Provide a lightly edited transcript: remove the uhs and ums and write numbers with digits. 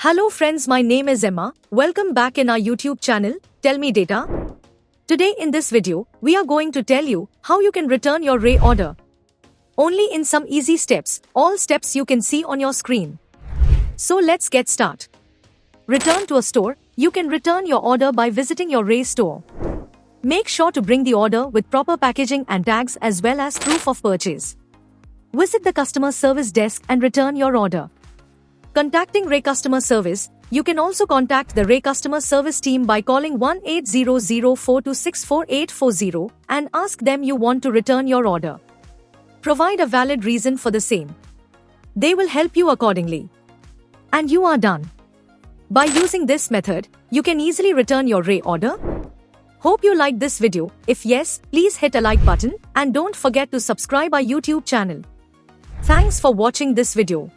Hello friends, my name is Emma. Welcome back in our YouTube channel, Tell Me Data. Today in this video, we are going to tell you how you can return your Ray order. Only in some easy steps, all steps you can see on your screen. So let's get started. Return to a store. You can return your order by visiting your Ray store. Make sure to bring the order with proper packaging and tags as well as proof of purchase. Visit the customer service desk and return your order. Contacting Ray customer service, you can also contact the Ray customer service team by calling 1-800-426-4840 and ask them you want to return your order. Provide a valid reason for the same. They will help you accordingly. And you are done. By using this method, you can easily return your Ray order. Hope you liked this video. If yes, please hit a like button and don't forget to subscribe our YouTube channel. Thanks for watching this video.